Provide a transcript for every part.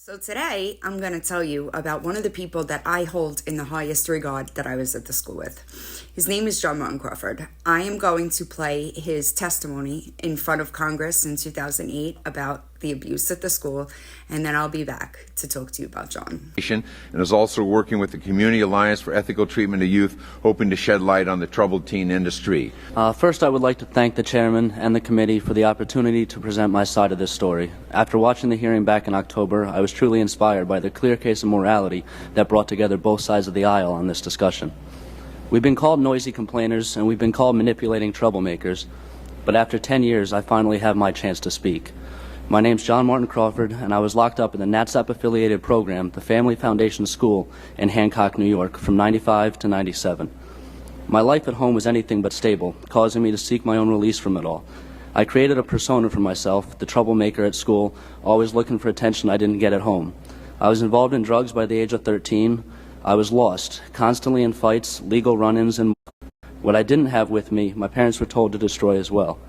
So today, I'm going to tell you about one of the people that I hold in the highest regard that I was at the school with. His name is Jon Martin-Crawford. I am going to play his testimony in front of Congress in 2008 about the abuse at the school, and then I'll be back to talk to you about Jon. And is also working with the Community Alliance for Ethical Treatment of Youth, hoping to shed light on the troubled teen industry. First, I would like to thank the chairman and the committee for the opportunity to present my side of this story. After watching the hearing back in October, I was truly inspired by the clear case of morality that brought together both sides of the aisle on this discussion. We've been called noisy complainers, and we've been called manipulating troublemakers, but after 10 years, I finally have my chance to speak. My name's Jon Martin-Crawford, and I was locked up in the NATSAP-affiliated program, the Family Foundation School in Hancock, New York, from 95 to 97. My life at home was anything but stable, causing me to seek my own release from it all. I created a persona for myself, the troublemaker at school, always looking for attention I didn't get at home. I was involved in drugs by the age of 13. I was lost, constantly in fights, legal run-ins, and what I didn't have with me, my parents were told to destroy as well.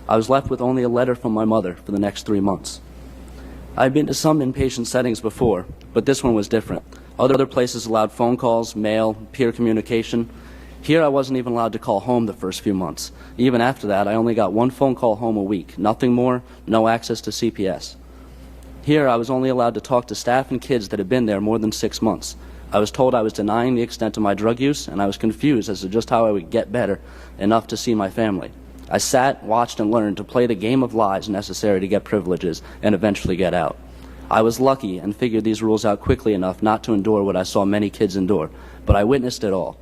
I was left with only a letter from my mother for the next 3 months. I'd been to some inpatient settings before, but this one was different. Other places allowed phone calls, mail, peer communication. Here I wasn't even allowed to call home the first few months. Even after that, I only got one phone call home a week, nothing more, no access to CPS. Here I was only allowed to talk to staff and kids that had been there more than 6 months. I was told I was denying the extent of my drug use, and I was confused as to just how I would get better enough to see my family. I sat, watched, and learned to play the game of lies necessary to get privileges and eventually get out. I was lucky and figured these rules out quickly enough not to endure what I saw many kids endure, but I witnessed it all,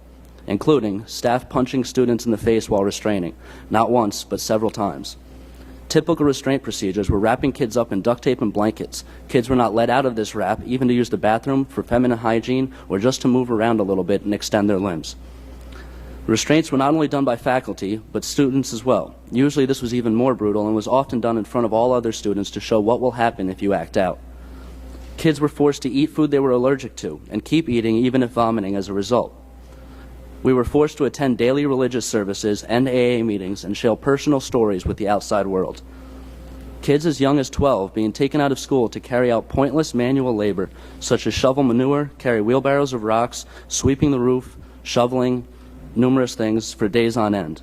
including staff punching students in the face while restraining, not once, but several times. Typical restraint procedures were wrapping kids up in duct tape and blankets. Kids were not let out of this wrap, even to use the bathroom, for feminine hygiene, or just to move around a little bit and extend their limbs. Restraints were not only done by faculty, but students as well. Usually this was even more brutal and was often done in front of all other students to show what will happen if you act out. Kids were forced to eat food they were allergic to and keep eating even if vomiting as a result. We were forced to attend daily religious services and AA meetings and share personal stories with the outside world. Kids as young as 12 being taken out of school to carry out pointless manual labor, such as shovel manure, carry wheelbarrows of rocks, sweeping the roof, shoveling, numerous things for days on end.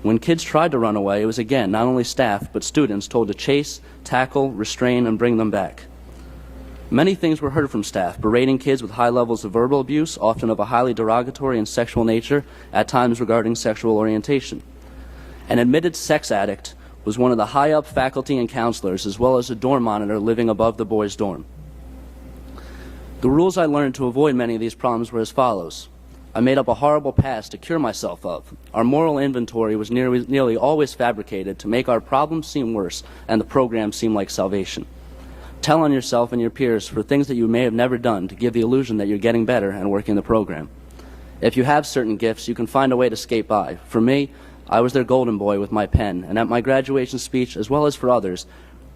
When kids tried to run away, it was again not only staff but students told to chase, tackle, restrain, and bring them back. Many things were heard from staff, berating kids with high levels of verbal abuse, often of a highly derogatory and sexual nature, at times regarding sexual orientation. An admitted sex addict was one of the high-up faculty and counselors, as well as a dorm monitor living above the boys' dorm. The rules I learned to avoid many of these problems were as follows. I made up a horrible past to cure myself of. Our moral inventory was nearly always fabricated to make our problems seem worse and the program seem like salvation. Tell on yourself and your peers for things that you may have never done to give the illusion that you're getting better and working the program. If you have certain gifts, you can find a way to skate by. For me, I was their golden boy with my pen, and at my graduation speech, as well as for others,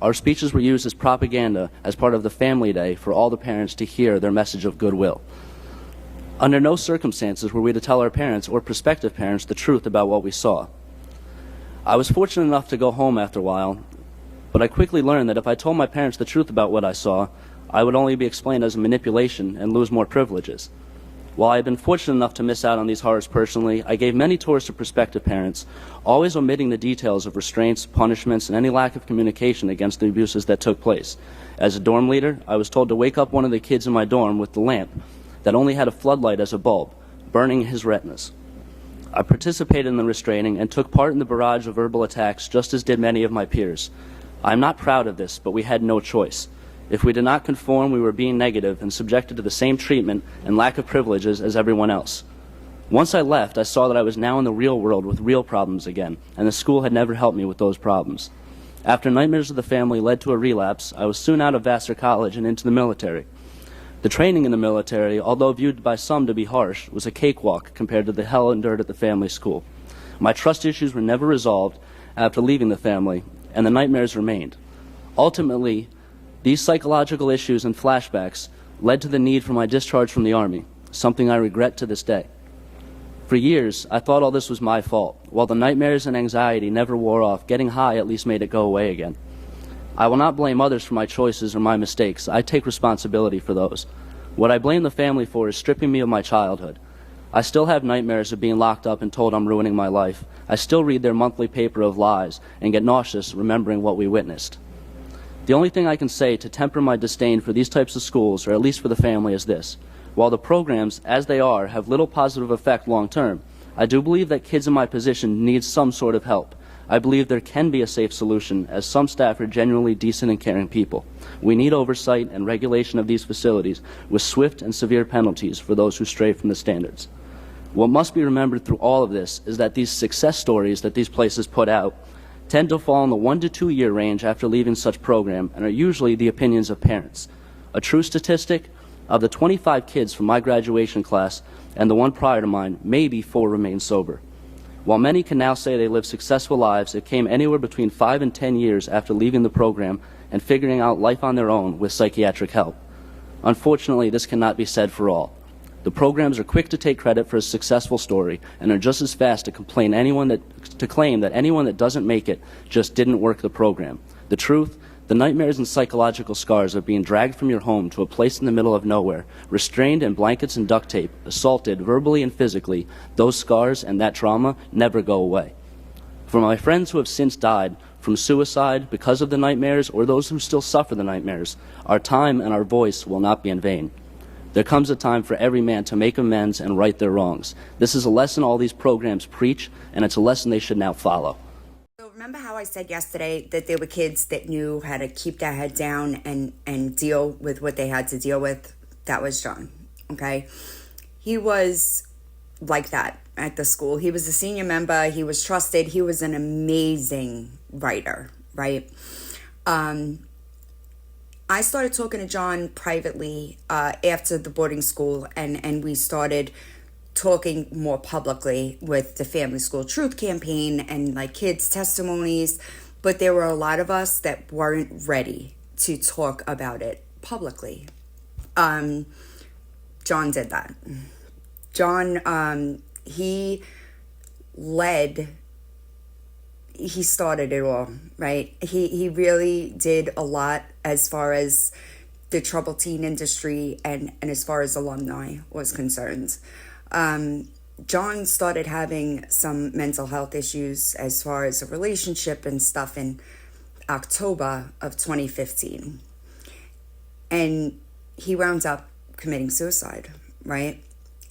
our speeches were used as propaganda as part of the family day for all the parents to hear their message of goodwill. Under no circumstances were we to tell our parents or prospective parents the truth about what we saw. I was fortunate enough to go home after a while, but I quickly learned that if I told my parents the truth about what I saw, I would only be explained as a manipulation and lose more privileges. While I had been fortunate enough to miss out on these horrors personally, I gave many tours to prospective parents, always omitting the details of restraints, punishments, and any lack of communication against the abuses that took place. As a dorm leader, I was told to wake up one of the kids in my dorm with the lamp that only had a floodlight as a bulb, burning his retinas. I participated in the restraining and took part in the barrage of verbal attacks just as did many of my peers. I am not proud of this, but we had no choice. If we did not conform, we were being negative and subjected to the same treatment and lack of privileges as everyone else. Once I left, I saw that I was now in the real world with real problems again, and the school had never helped me with those problems. After nightmares of the family led to a relapse, I was soon out of Vassar College and into the military. The training in the military, although viewed by some to be harsh, was a cakewalk compared to the hell endured at the family school. My trust issues were never resolved after leaving the family, and the nightmares remained. Ultimately, these psychological issues and flashbacks led to the need for my discharge from the Army, something I regret to this day. For years, I thought all this was my fault. While the nightmares and anxiety never wore off, getting high at least made it go away again. I will not blame others for my choices or my mistakes. I take responsibility for those. What I blame the family for is stripping me of my childhood. I still have nightmares of being locked up and told I'm ruining my life. I still read their monthly paper of lies and get nauseous remembering what we witnessed. The only thing I can say to temper my disdain for these types of schools, or at least for the family, is this. While the programs, as they are, have little positive effect long term, I do believe that kids in my position need some sort of help. I believe there can be a safe solution, as some staff are genuinely decent and caring people. We need oversight and regulation of these facilities with swift and severe penalties for those who stray from the standards. What must be remembered through all of this is that these success stories that these places put out tend to fall in the 1 to 2 year range after leaving such program and are usually the opinions of parents. A true statistic, of the 25 kids from my graduation class and the one prior to mine, maybe 4 remain sober. While many can now say they live successful lives, it came anywhere between 5 and 10 years after leaving the program and figuring out life on their own with psychiatric help. Unfortunately, this cannot be said for all. The programs are quick to take credit for a successful story and are just as fast to claim that anyone that doesn't make it just didn't work the program. The truth, the nightmares and psychological scars of being dragged from your home to a place in the middle of nowhere, restrained in blankets and duct tape, assaulted verbally and physically, those scars and that trauma never go away. For my friends who have since died from suicide because of the nightmares, or those who still suffer the nightmares, our time and our voice will not be in vain. There comes a time for every man to make amends and right their wrongs. This is a lesson all these programs preach, and it's a lesson they should now follow. So remember how I said yesterday that there were kids that knew how to keep their head down and deal with what they had to deal with? That was Jon, okay? He was like that at the school. He was a senior member. He was trusted. He was an amazing writer, right? I started talking to Jon privately after the boarding school, and we started talking more publicly with the Family School Truth Campaign and like kids' testimonies, but there were a lot of us that weren't ready to talk about it publicly. Jon did that. Jon, he started it all, right? He really did a lot as far as the troubled teen industry and as far as alumni was concerned. Jon started having some mental health issues as far as a relationship and stuff in October of 2015. And he wound up committing suicide, right?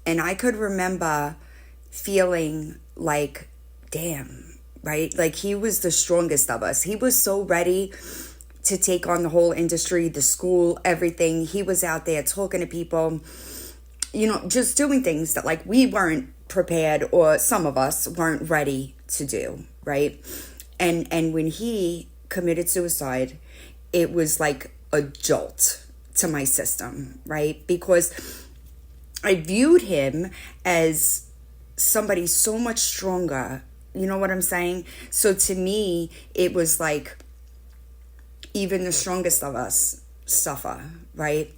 And I could remember feeling like, damn, right? Like he was the strongest of us. He was so ready to take on the whole industry, the school, everything. He was out there talking to people, you know, just doing things that like we weren't prepared, or some of us weren't ready to do, right? And when he committed suicide, it was like a jolt to my system, right? Because I viewed him as somebody so much stronger. You know what I'm saying? So to me, it was like even the strongest of us suffer, right?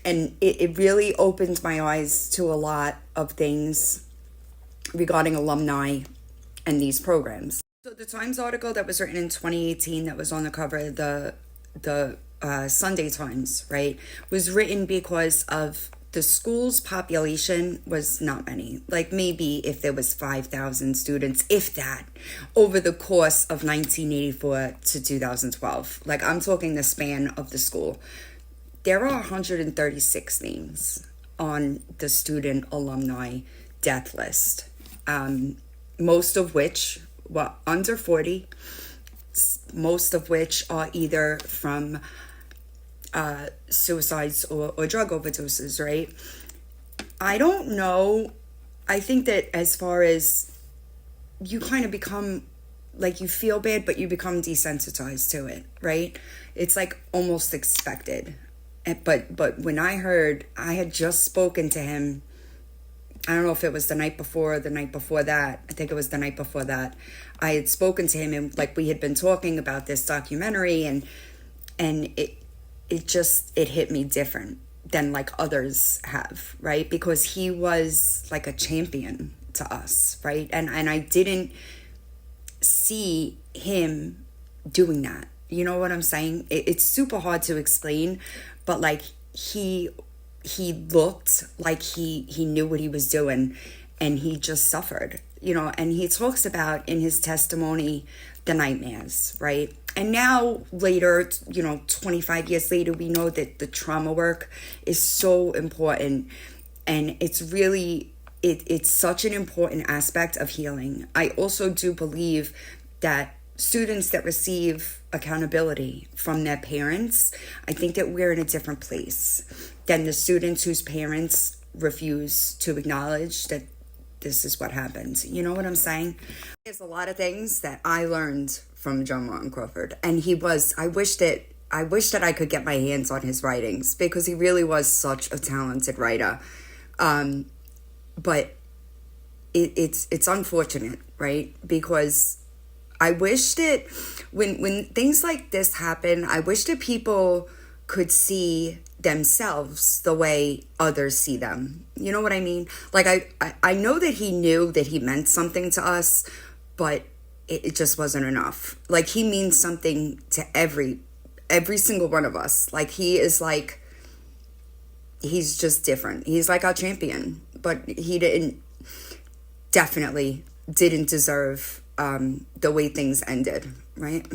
And it really opened my eyes to a lot of things regarding alumni and these programs. So the Times article that was written in 2018 that was on the cover of the Sunday Times, right, was written because of the school's population was not many. Like maybe if there was 5,000 students, if that, over the course of 1984 to 2012. Like I'm talking the span of the school. There are 136 names on the student alumni death list, most of which were under 40, most of which are either from suicides or drug overdoses, right? I don't know. I think that as far as you kind of become like you feel bad, but you become desensitized to it, right? It's like almost expected. But when I heard, I had just spoken to him, I don't know if it was the night before or the night before that. I think it was the night before that. I had spoken to him and like we had been talking about this documentary and it hit me different than like others have, right? Because he was like a champion to us, right? And I didn't see him doing that You know what I'm saying? It's super hard to explain, but like he looked like he knew what he was doing, and he just suffered, you know. And he talks about in his testimony the nightmares, right? And now later, you know, 25 years later, we know that the trauma work is so important, and it's really it's such an important aspect of healing. I also do believe that students that receive accountability from their parents, I think that we're in a different place than the students whose parents refuse to acknowledge that this is what happened. You know what I'm saying? There's a lot of things that I learned from Jon Martin-Crawford, and I wish that I could get my hands on his writings, because he really was such a talented writer. But it's unfortunate, right? Because I wish that when things like this happen, I wish that people could see themselves the way others see them. You know what I mean? Like, I know that he knew that he meant something to us, but it just wasn't enough. Like, he means something to every single one of us. Like, he's just different. He's like our champion, but he definitely didn't deserve the way things ended, right?